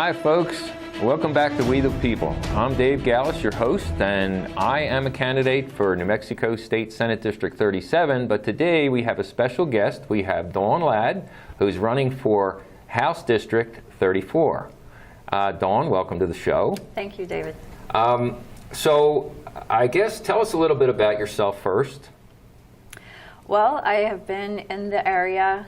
Hi folks, welcome back to We the People. I'm Dave Gallus, your host, and I am a candidate for New Mexico State Senate District 37, but today we have a special guest. We have Dawn Ladd, who's running for House District 34. Dawn, welcome to the show. Thank you, David. So I guess tell us a little bit about yourself first. Well, I have been in the area,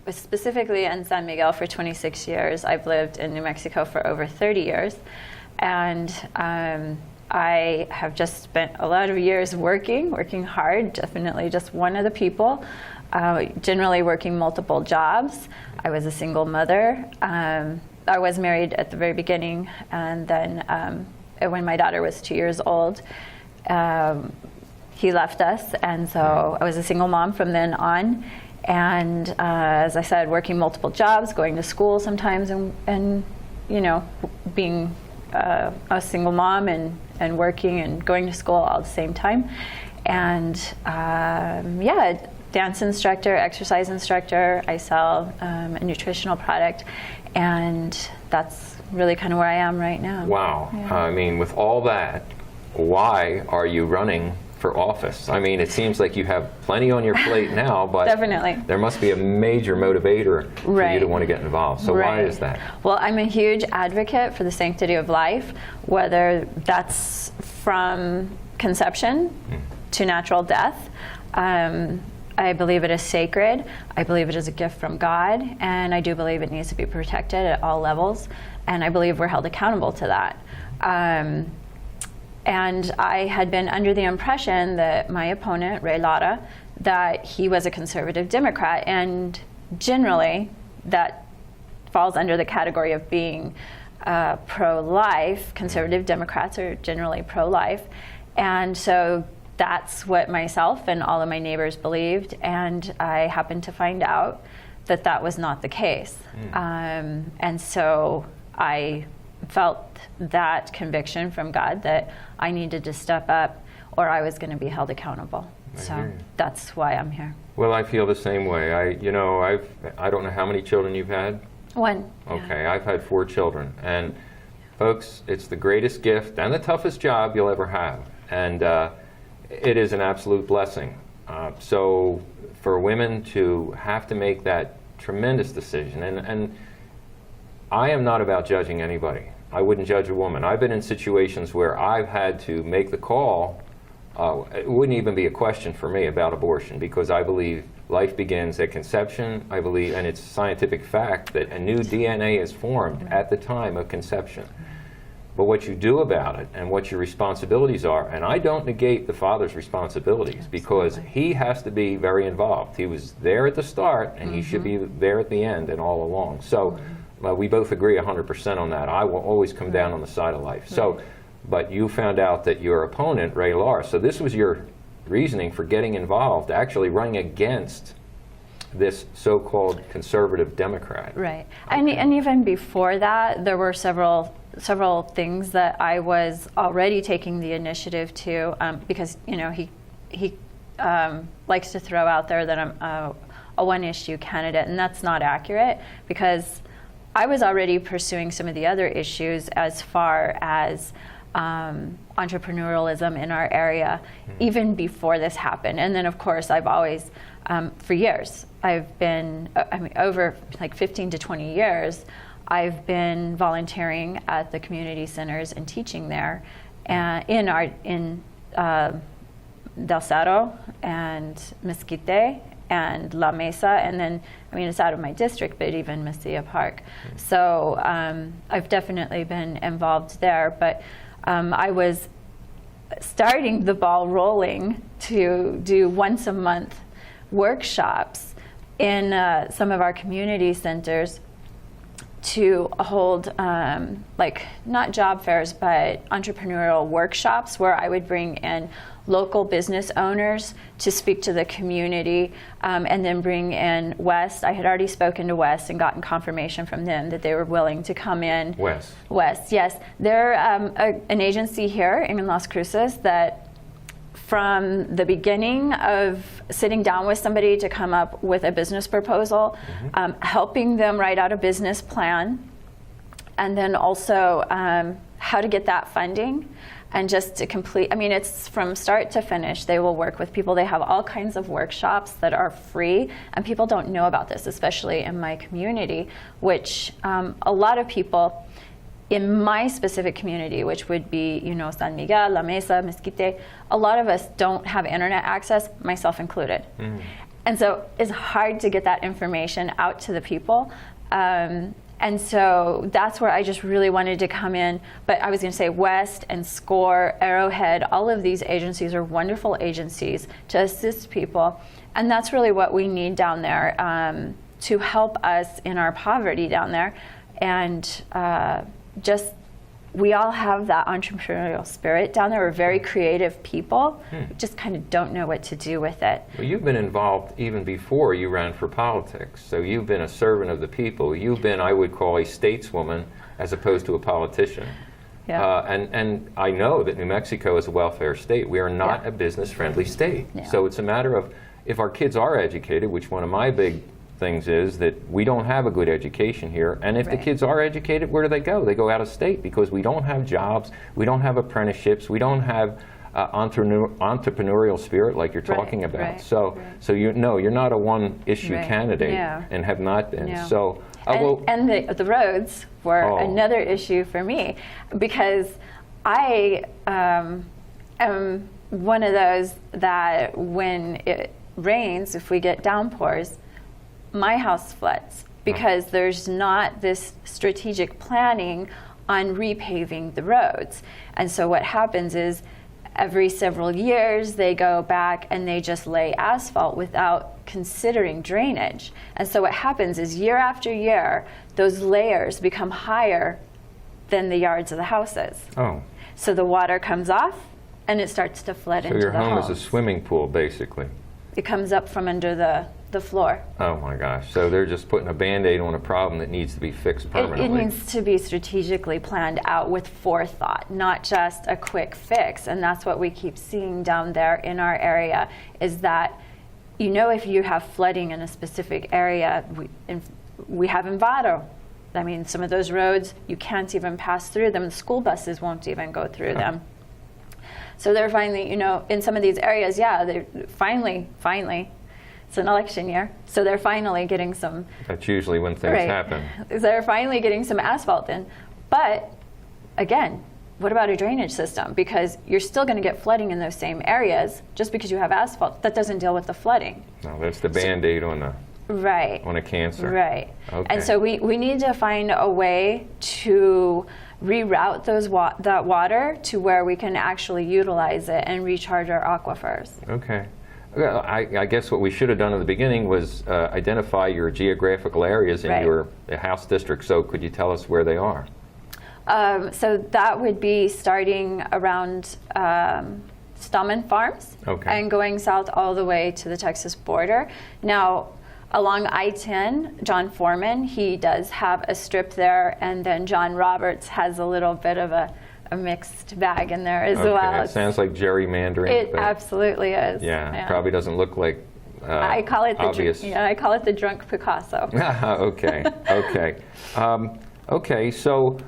specifically in San Miguel, for 26 years. I've lived in New Mexico for over 30 years. And I have just spent a lot of years working hard, definitely just one of the people, generally working multiple jobs. I was a single mother. I was married at the very beginning, and then when my daughter was 2 years old, he left us, and so I was a single mom from then on. And as I said, working multiple jobs, going to school sometimes, and you know, being a single mom and working and going to school all at the same time. And yeah, dance instructor, exercise instructor. I sell a nutritional product, and that's really kind of where I am right now. Wow. Yeah. I mean, with all that, why are you running for office? I mean, it seems like you have plenty on your plate now, but Definitely. There must be a major motivator for you to want to get involved. So why is that? Well, I'm a huge advocate for the sanctity of life, whether that's from conception to natural death. I believe it is sacred. I believe it is a gift from God, and I do believe it needs to be protected at all levels, and I believe we're held accountable to that. And I had been under the impression that my opponent, Ray Lara, that he was a conservative Democrat, and generally that falls under the category of being pro-life. Conservative Democrats are generally pro-life, and so that's what myself and all of my neighbors believed, and I happened to find out that that was not the case. And so I felt that conviction from God that I needed to step up or I was going to be held accountable. So that's why I'm here. Well, I feel the same way. I don't know how many children you've had. One. Okay, yeah. I've had 4 children, and folks, it's the greatest gift and the toughest job you'll ever have, and it is an absolute blessing. So for women to have to make that tremendous decision, and I am not about judging anybody. I wouldn't judge a woman. I've been in situations where I've had to make the call. It wouldn't even be a question for me about abortion, because I believe life begins at conception. I believe, and it's scientific fact, that a new DNA is formed at the time of conception. But what you do about it and what your responsibilities are, and I don't negate the father's responsibilities, because he has to be very involved. He was there at the start, and he should be there at the end and all along. So we both agree 100% on that. I will always come down on the side of life. So, but you found out that your opponent, Ray Lara, so this was your reasoning for getting involved, actually running against this so-called conservative Democrat. Right. Okay. And even before that, there were several things that I was already taking the initiative to, because you know he likes to throw out there that I'm a one-issue candidate, and that's not accurate, because I was already pursuing some of the other issues as far as entrepreneurialism in our area, even before this happened. And then, of course, I've always, for years, I've been, over like 15 to 20 years, I've been volunteering at the community centers and teaching there, in Del Cerro and Mesquite and La Mesa, and then, it's out of my district, but even Mesilla Park. So I've definitely been involved there, but I was starting the ball rolling to do once a month workshops in some of our community centers to hold not job fairs, but entrepreneurial workshops where I would bring in local business owners to speak to the community, and then bring in West. I had already spoken to West and gotten confirmation from them that they were willing to come in. West, yes. They're an agency here in Las Cruces that from the beginning of sitting down with somebody to come up with a business proposal, helping them write out a business plan, and then also how to get that funding. And just to complete, I mean, it's from start to finish. They will work with people. They have all kinds of workshops that are free, and people don't know about this, especially in my community, which a lot of people in my specific community, which would be, San Miguel, La Mesa, Mezquite, a lot of us don't have internet access, myself included. And so it's hard to get that information out to the people. And so that's where I just really wanted to come in. But I was going to say West and SCORE, Arrowhead, all of these agencies are wonderful agencies to assist people. And that's really what we need down there to help us in our poverty down there. And we all have that entrepreneurial spirit down there. We're very creative people. We just kind of don't know what to do with it. Well, you've been involved even before you ran for politics. So you've been a servant of the people. You've been, I would call, a stateswoman as opposed to a politician. Yeah. And I know that New Mexico is a welfare state. We are not a business-friendly state. Yeah. So it's a matter of, if our kids are educated, which one of my big things is that we don't have a good education here, and if the kids are educated, where do they go? They go out of state, because we don't have jobs, we don't have apprenticeships, we don't have entrepreneurial spirit like you're talking about. So you're not a one-issue candidate, and have not been. No. So and the roads were another issue for me, because I am one of those that when it rains, if we get downpours, my house floods, because there's not this strategic planning on repaving the roads. And so what happens is every several years they go back and they just lay asphalt without considering drainage. And so what happens is year after year, those layers become higher than the yards of the houses. So the water comes off and it starts to flood into the homes. So your home is a swimming pool, basically. It comes up from under the floor. Oh my gosh. So they're just putting a Band-Aid on a problem that needs to be fixed permanently. It needs to be strategically planned out with forethought, not just a quick fix. And that's what we keep seeing down there in our area, is that, if you have flooding in a specific area, we have Envado. I mean, some of those roads, you can't even pass through them. The school buses won't even go through them. So they're finally, in some of these areas, they're finally, it's an election year, so they're finally getting some. That's usually when things happen. They're finally getting some asphalt in. But again, what about a drainage system? Because you're still going to get flooding in those same areas just because you have asphalt. That doesn't deal with the flooding. No, that's the Band-Aid on a cancer. Right. Okay. And so we need to find a way to reroute that water to where we can actually utilize it and recharge our aquifers. Okay. Well, I guess what we should have done in the beginning was identify your geographical areas in your house district. So could you tell us where they are? So that would be starting around Stallman Farms and going south all the way to the Texas border. Now, along I-10, John Foreman, he does have a strip there, and then John Roberts has a little bit of a mixed bag in there as well. It sounds like gerrymandering. It absolutely is. Yeah, probably doesn't look like I call it obvious. I call it the drunk Picasso. Okay. So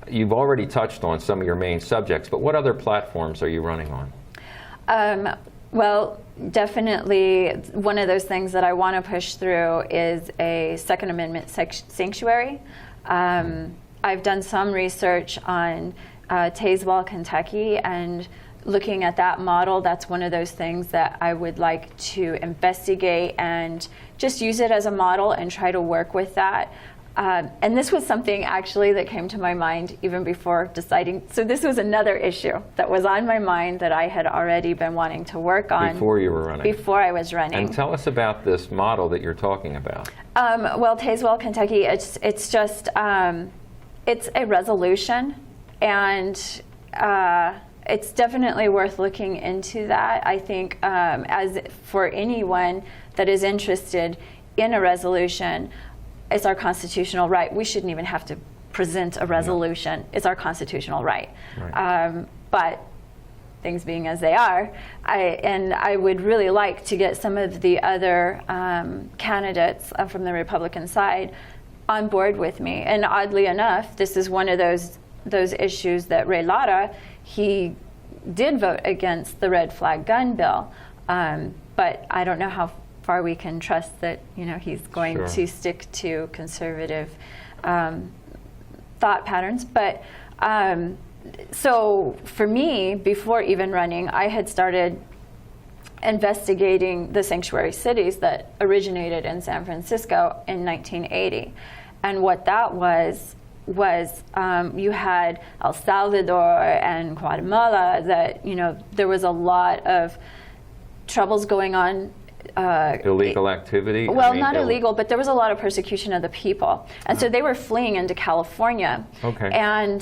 you've already touched on some of your main subjects, but what other platforms are you running on? Well, definitely one of those things that I want to push through is a Second Amendment sanctuary. I've done some research on Tazewell, Kentucky, and looking at that model, that's one of those things that I would like to investigate and just use it as a model and try to work with that. And this was something actually that came to my mind even before deciding. So this was another issue that was on my mind that I had already been wanting to work on. Before you were running. Before I was running. And tell us about this model that you're talking about. Well, Tazewell, Kentucky, it's just, it's a resolution, and it's definitely worth looking into that. I think as for anyone that is interested in a resolution, it's our constitutional right. We shouldn't even have to present a resolution. It's our constitutional right. But things being as they are, I would really like to get some of the other candidates from the Republican side on board with me. And oddly enough, this is one of those issues that Ray Lara, he did vote against the red flag gun bill. But I don't know how far we can trust that, he's going Sure. to stick to conservative thought patterns. But so for me, before even running, I had started investigating the sanctuary cities that originated in San Francisco in 1980. And what that was you had El Salvador and Guatemala that, there was a lot of troubles going on. Illegal activity? Well, not illegal, but there was a lot of persecution of the people. And so they were fleeing into California. Okay. And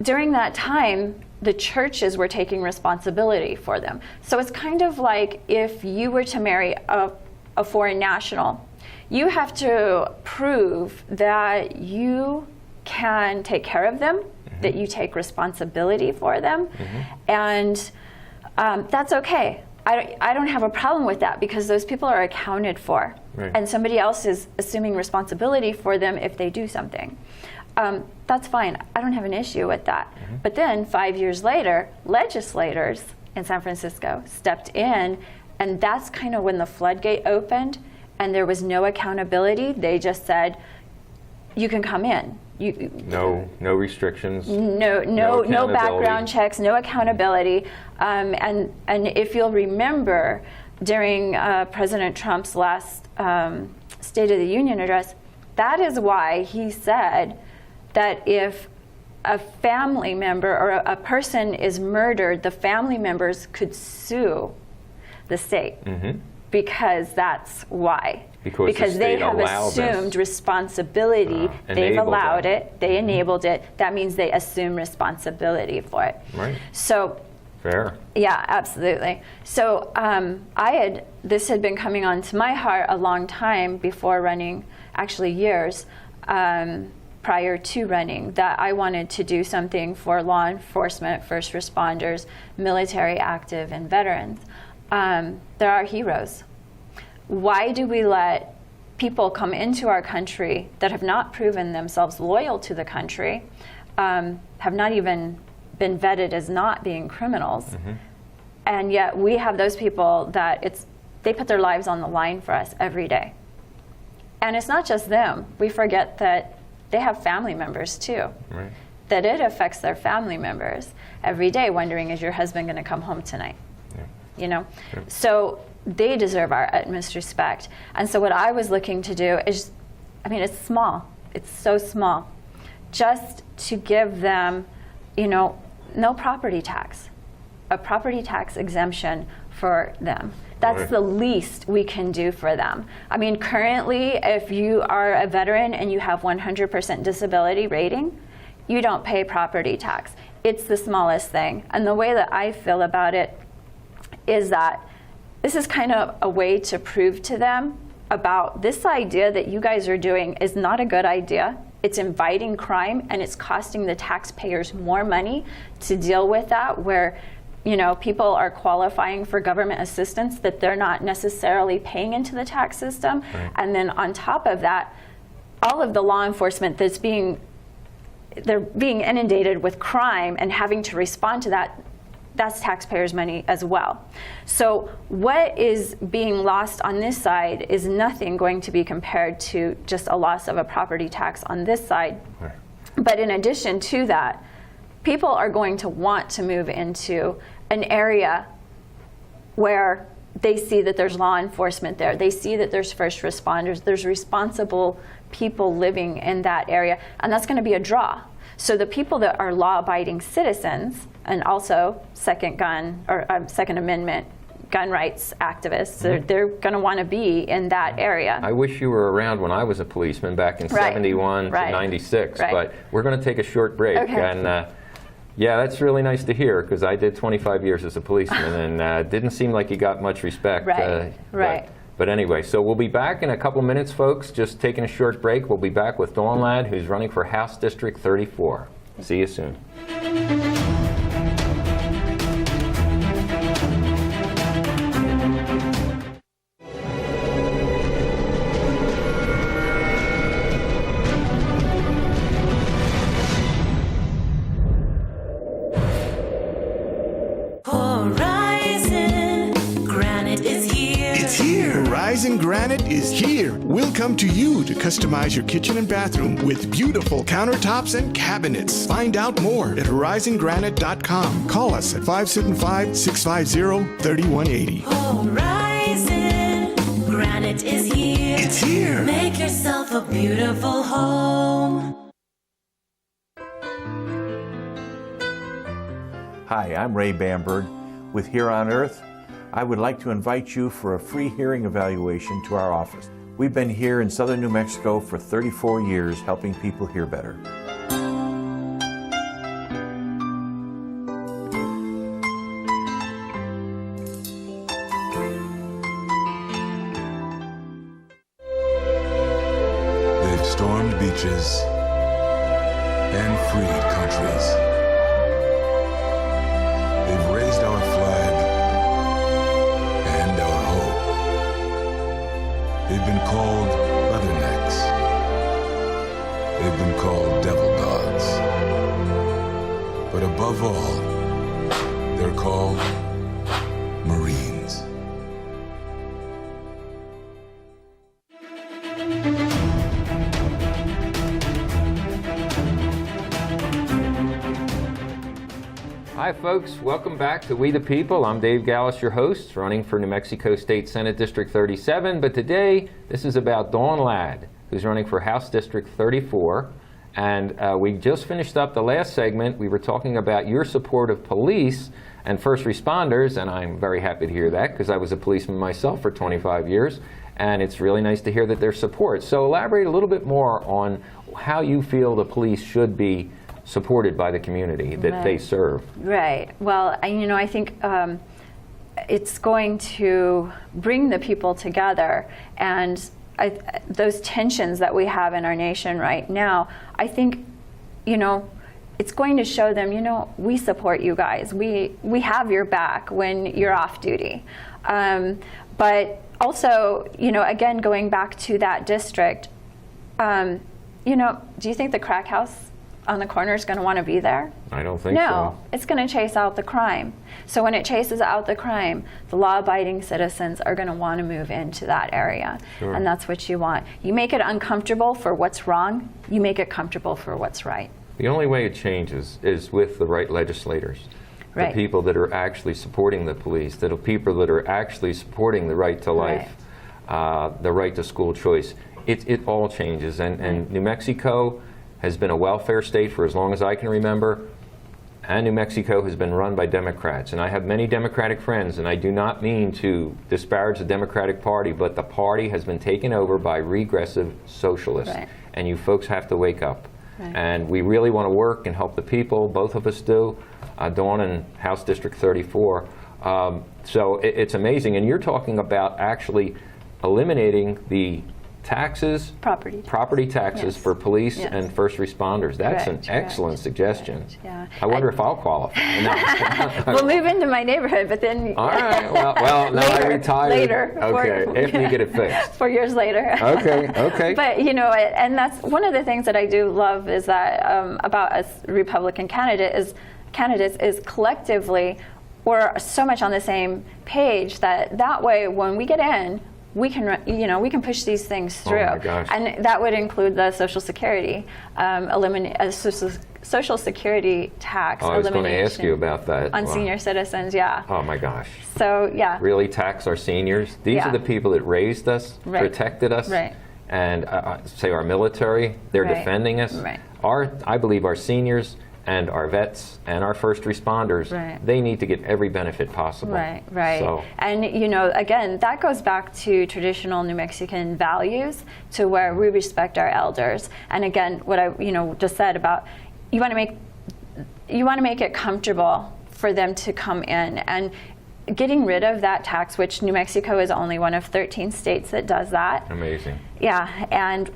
during that time, the churches were taking responsibility for them. So it's kind of like if you were to marry a foreign national, you have to prove that you can take care of them, that you take responsibility for them, and that's okay. I don't have a problem with that because those people are accounted for, right. and somebody else is assuming responsibility for them if they do something. That's fine. I don't have an issue with that. But then 5 years later, legislators in San Francisco stepped in, and that's kind of when the floodgate opened, and there was no accountability. They just said, "You can come in." No restrictions. No background checks. No accountability. And if you'll remember, during President Trump's last State of the Union address, that is why he said that if a family member or a person is murdered, the family members could sue the state. Because that's why. Because they have assumed responsibility. They've allowed it. They enabled it. That means they assume responsibility for it. Right. So. Fair. Yeah, absolutely. So this had been coming on to my heart a long time before running, actually years prior to running, that I wanted to do something for law enforcement, first responders, military active, and veterans. They're our heroes. Why do we let people come into our country that have not proven themselves loyal to the country, have not even been vetted as not being criminals, and yet we have those people that they put their lives on the line for us every day. And it's not just them. We forget that they have family members too. Right. That it affects their family members every day, wondering, is your husband going to come home tonight? Sure. So they deserve our utmost respect. And so what I was looking to do is, it's small. It's so small. Just to give them, no property tax, a property tax exemption for them. That's the least we can do for them. Currently, if you are a veteran and you have 100% disability rating, you don't pay property tax. It's the smallest thing. And the way that I feel about it is that this is kind of a way to prove to them about this idea that you guys are doing is not a good idea. It's inviting crime, and it's costing the taxpayers more money to deal with that, where people are qualifying for government assistance that they're not necessarily paying into the tax system. Right. And then on top of that, all of the law enforcement they're being inundated with crime and having to respond to that. That's taxpayers' money as well. So what is being lost on this side is nothing going to be compared to just a loss of a property tax on this side. Right. But in addition to that, people are going to want to move into an area where they see that there's law enforcement there. They see that there's first responders. There's responsible people living in that area. And that's going to be a draw. So the people that are law-abiding citizens, and also Second Amendment gun rights activists, they're going to want to be in that area. I wish you were around when I was a policeman back in 71 to 96, but we're going to take a short break. Okay. And yeah, that's really nice to hear, because I did 25 years as a policeman and didn't seem like you got much respect. But anyway, so we'll be back in a couple minutes, folks. Just taking a short break. We'll be back with Dawn Ladd, who's running for House District 34. See you soon. Granite is here. We'll come to you to customize your kitchen and bathroom with beautiful countertops and cabinets. Find out more at horizongranite.com. Call us at 575-650-3180. Horizon Granite is here. It's here. Make yourself a beautiful home. Hi, I'm Ray Bamberg with Here on Earth. I would like to invite you for a free hearing evaluation to our office. We've been here in southern New Mexico for 34 years helping people hear better. They've stormed beaches and freed countries. They've raised our flag and our hope. They've been called leathernecks. They've been called devil dogs. But above all, they're called Marines. Hi folks, welcome back to We the People. I'm Dave Gallus, your host, running for New Mexico State Senate District 37, but today this is about Dawn Ladd, who's running for House District 34. And we just finished up the last segment. We were talking about your support of police and first responders, and I'm very happy to hear that because I was a policeman myself for 25 years, and it's really nice to hear that there's support. So elaborate a little bit more on how you feel the police should be supported by the community that they serve. Right. Well, I think it's going to bring the people together, and those tensions that we have in our nation right now, I think, it's going to show them, we support you guys. We have your back when you're off duty. But also, again, going back to that district, do you think the crack house on the corner is going to want to be there? I don't think so. No, it's going to chase out the crime. So when it chases out the crime, the law-abiding citizens are going to want to move into that area. Sure. And that's what you want. You make it uncomfortable for what's wrong, you make it comfortable for what's right. The only way it changes is with the right legislators. Right. The people that are actually supporting the police, the people that are actually supporting the right to life, the right to school choice. It all changes. And New Mexico has been a welfare state for as long as I can remember, and New Mexico has been run by Democrats. And I have many Democratic friends, and I do not mean to disparage the Democratic Party, but the party has been taken over by regressive socialists. Right. And you folks have to wake up. Right. And we really want to work and help the people. Both of us do, Dawn and House District 34. So it's amazing. And you're talking about actually eliminating the taxes, property taxes Yes. for police Yes. and first responders. That's Correct, an excellent suggestion. correct, yeah. I wonder if I'll qualify. No. We'll move into my neighborhood, but then... All right. Well, now I retired. Later. Okay, if we get it fixed. 4 years later. Okay. But, and that's one of the things that I do love is that about us Republican candidates is collectively we're so much on the same page that way when we get in, we can push these things through. Oh my gosh. And that would include the Social Security, Social Security tax Oh, I was elimination. going to ask you about that. On Wow. senior citizens, yeah. Oh my gosh. So, yeah. Really tax our seniors? These Yeah. are the people that raised us, Right. protected us, Right. and say our military, they're Right. defending us. Right. I believe our seniors and our vets and our first responders, Right. they need to get every benefit possible. Right. So, And, again, that goes back to traditional New Mexican values, to where we respect our elders. And again, what I, just said about, you want to make it comfortable for them to come in, and getting rid of that tax, which New Mexico is only one of 13 states that does that. amazing. Yeah, and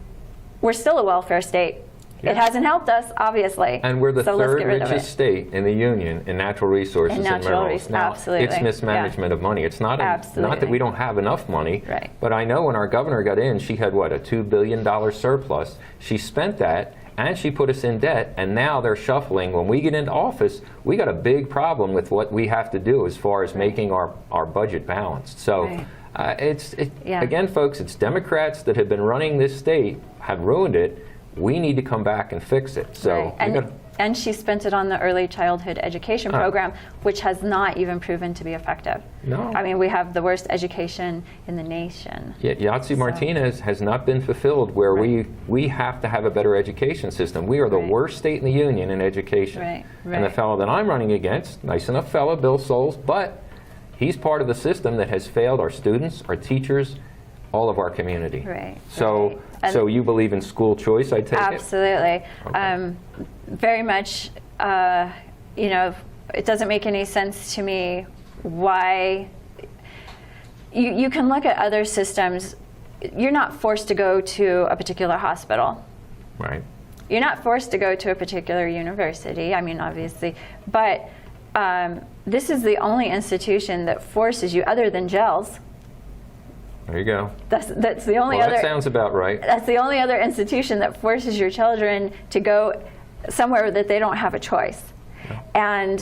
we're still a welfare state. Yeah. It hasn't helped us, obviously. And we're the so let's third get rid of richest it. state in the union in natural resources In and natural minerals. res- Now, absolutely, it's mismanagement of money. It's not not that Absolutely. we don't have enough money. Right. But I know when our governor got in, she had a $2 billion surplus. She spent that, and she put us in debt, and now they're shuffling. When we get into office, we got a big problem with what we have to do as far as making our budget balanced. So Right. Yeah. Again, folks, it's Democrats that have been running this state, have ruined it. We need to come back and fix it. So Right. And she spent it on the early childhood education program, which has not even proven to be effective. No. I mean, we have the worst education in the nation. Yahtzee Martinez has not been fulfilled, where we have to have a better education system. We are the Right. worst state in the union in education. Right, And the right. fellow that I'm running against, nice enough fellow, Bill Souls, but he's part of the system that has failed our students, our teachers, all of our community. Right, So, right. And- so you believe in school choice, I take it? Absolutely. Okay. Very much, it doesn't make any sense to me why you can look at other systems. You're not forced to go to a particular hospital. Right. You're not forced to go to a particular university, I mean, obviously, but this is the only institution that forces you, other than gels. There you go. That's the only Well, other. that sounds about right. That's the only other institution that forces your children to go somewhere that they don't have a choice. And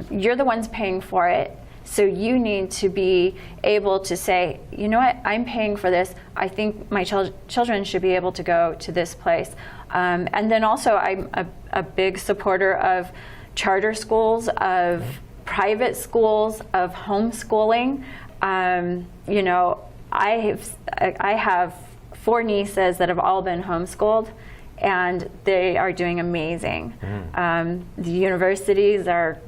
you're the ones paying for it. So you need to be able to say, you know what, I'm paying for this. I think my children should be able to go to this place. And then also, I'm a big supporter of charter schools, of private schools, of homeschooling. I have 4 nieces that have all been homeschooled, and they are doing amazing. The universities are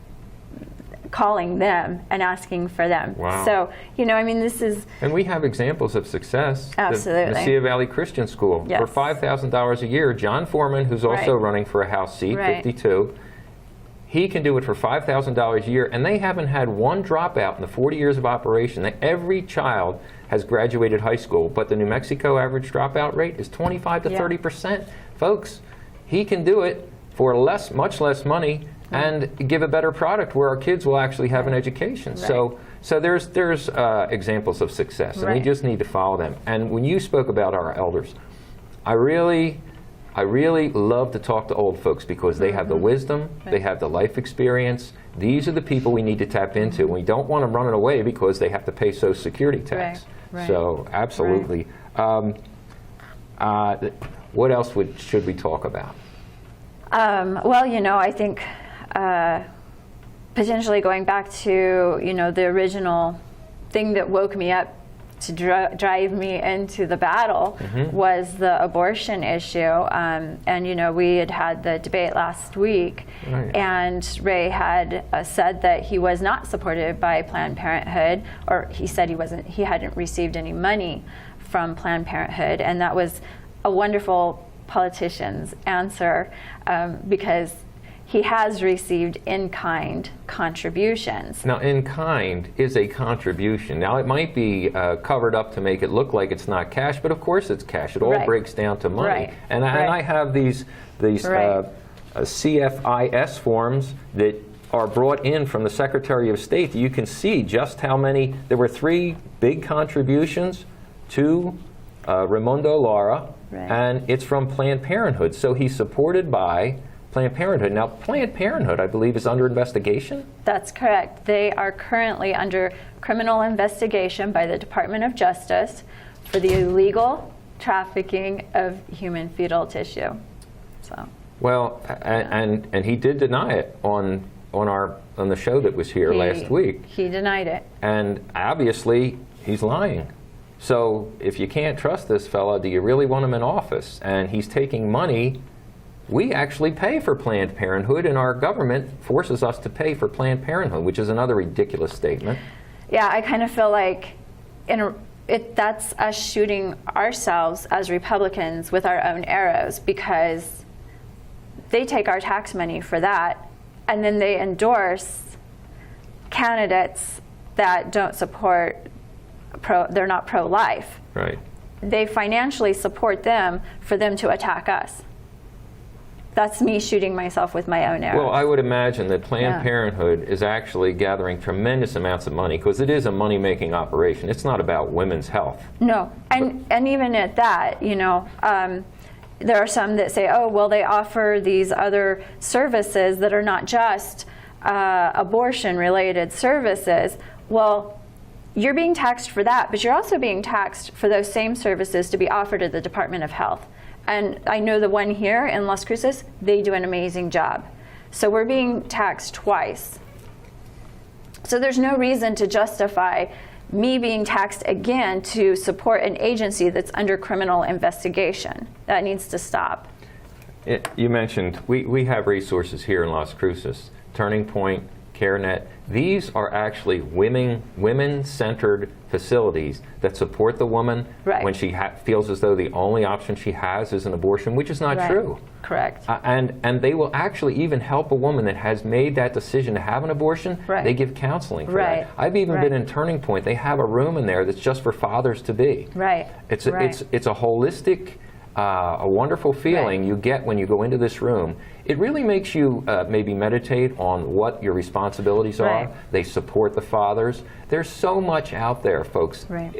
calling them and asking for them. Wow. So, this is... And we have examples of success. Absolutely. The Mesilla Valley Christian School. Yes. For $5,000 a year, John Foreman, who's also Right. running for a House seat, Right. 52, he can do it for $5,000 a year, and they haven't had one dropout in the 40 years of operation. Every child has graduated high school, but the New Mexico average dropout rate is 25 to Yeah. 30%. Folks, he can do it for much less money and give a better product where our kids will actually have an education. Right. So there's examples of success, and we Right. just need to follow them. And when you spoke about our elders, I really love to talk to old folks because they have the wisdom, they have the life experience. These are the people we need to tap into. We don't want them running away because they have to pay Social Security tax. Right. So absolutely. What else should we talk about? I think potentially going back to, the original thing that woke me up to drive me into the battle was the abortion issue. And, we had the debate last week, Right. and Ray had said that he was not supported by Planned Parenthood, or he said he hadn't received any money from Planned Parenthood, and that was a wonderful politician's answer, because he has received in-kind contributions. Now, in-kind is a contribution. Now, it might be covered up to make it look like it's not cash, but of course it's cash. It all Right. breaks down to money. Right. And Right. I have these Right. CFIS forms that are brought in from the Secretary of State. You can see just how many. There were 3 big contributions to Raimundo Lara, Right. and it's from Planned Parenthood. So he's supported by Planned Parenthood. Now, Planned Parenthood, I believe, is under investigation. That's correct. They are currently under criminal investigation by the Department of Justice for the illegal trafficking of human fetal tissue. So, Well, and he did deny it on the show that was here last week. He denied it. And obviously, he's lying. So if you can't trust this fella, do you really want him in office? And he's taking money. We actually pay for Planned Parenthood, and our government forces us to pay for Planned Parenthood, which is another ridiculous statement. Yeah, I kind of feel like that's us shooting ourselves as Republicans with our own arrows, because they take our tax money for that, and then they endorse candidates that don't support they're not pro-life. Right. They financially support them for them to attack us. That's me shooting myself with my own arrows. Well, I would imagine that Planned Yeah. Parenthood is actually gathering tremendous amounts of money, because it is a money-making operation. It's not about women's health. No, and even at that, there are some that say, oh, well, they offer these other services that are not just abortion-related services. Well, you're being taxed for that, but you're also being taxed for those same services to be offered at the Department of Health. And I know the one here in Las Cruces, they do an amazing job. So we're being taxed twice. So there's no reason to justify me being taxed again to support an agency that's under criminal investigation. That needs to stop. You mentioned we have resources here in Las Cruces, Turning Point, CareNet. These are actually women-centered facilities that support the woman Right. when she feels as though the only option she has is an abortion, which is not Right. true. Correct. And they will actually even help a woman that has made that decision to have an abortion. Right. They give counseling for Right. that. I've even Right. been in Turning Point. They have a room in there that's just for fathers to be. Right. It's Right. a holistic, a wonderful feeling Right. you get when you go into this room. It really makes you maybe meditate on what your responsibilities Right. are. They support the fathers. There's so much out there, folks. Right.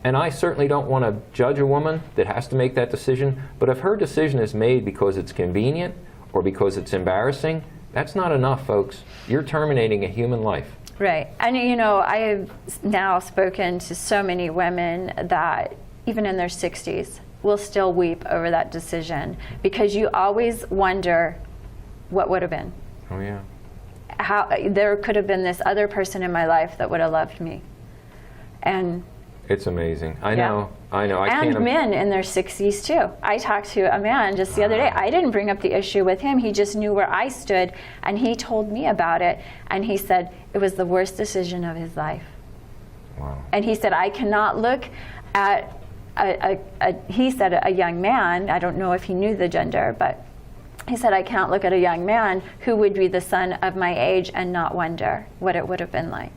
And I certainly don't want to judge a woman that has to make that decision, but if her decision is made because it's convenient or because it's embarrassing, that's not enough, folks. You're terminating a human life. Right. And you know, I have now spoken to so many women that even in their 60s will still weep over that decision, because you always wonder what would have been. Oh, yeah. How there could have been this other person in my life that would have loved me. And It's amazing. I Yeah. know. I and can't. men in their 60s too. I talked to a man just the other day. I didn't bring up the issue with him. He just knew where I stood, and he told me about it. And he said it was the worst decision of his life. Wow. And he said, I cannot look at he said a young man. I don't know if he knew the gender, but he said, I can't look at a young man who would be the son of my age and not wonder what it would have been like.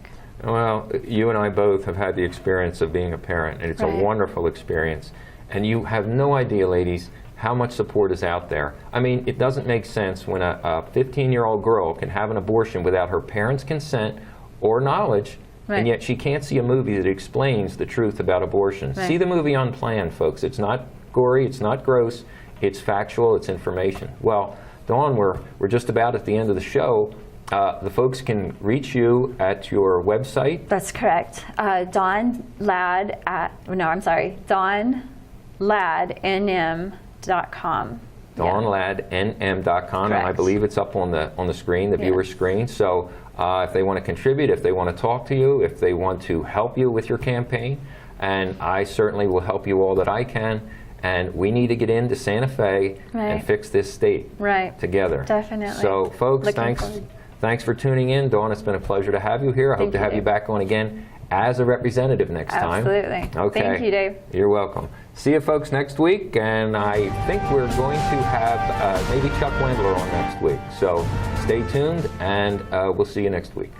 Well, you and I both have had the experience of being a parent, and it's Right. a wonderful experience. And you have no idea, ladies, how much support is out there. I mean, it doesn't make sense when a 15-year-old girl can have an abortion without her parents' consent or knowledge, Right. and yet she can't see a movie that explains the truth about abortion. Right. See the movie Unplanned, folks. It's not gory, it's not gross, it's factual, it's information. Well, Dawn, we're just about at the end of the show. The folks can reach you at your website. That's correct. DawnLaddNM.com. DawnLaddNM.com, and I Correct. believe it's up on the screen, the Yeah. viewer screen. So if they want to contribute, if they want to talk to you, if they want to help you with your campaign, and I certainly will help you all that I can. And we need to get into Santa Fe and Right. fix this state Right. together. Definitely. So, folks, Looking forward. thanks for tuning in. Dawn, it's been a pleasure to have you here. I hope Thank to you, have you Dave. back on again as a representative next time. Absolutely. Okay. Thank you, Dave. You're welcome. See you folks next week, and I think we're going to have maybe Chuck Wendler on next week. So stay tuned, and we'll see you next week.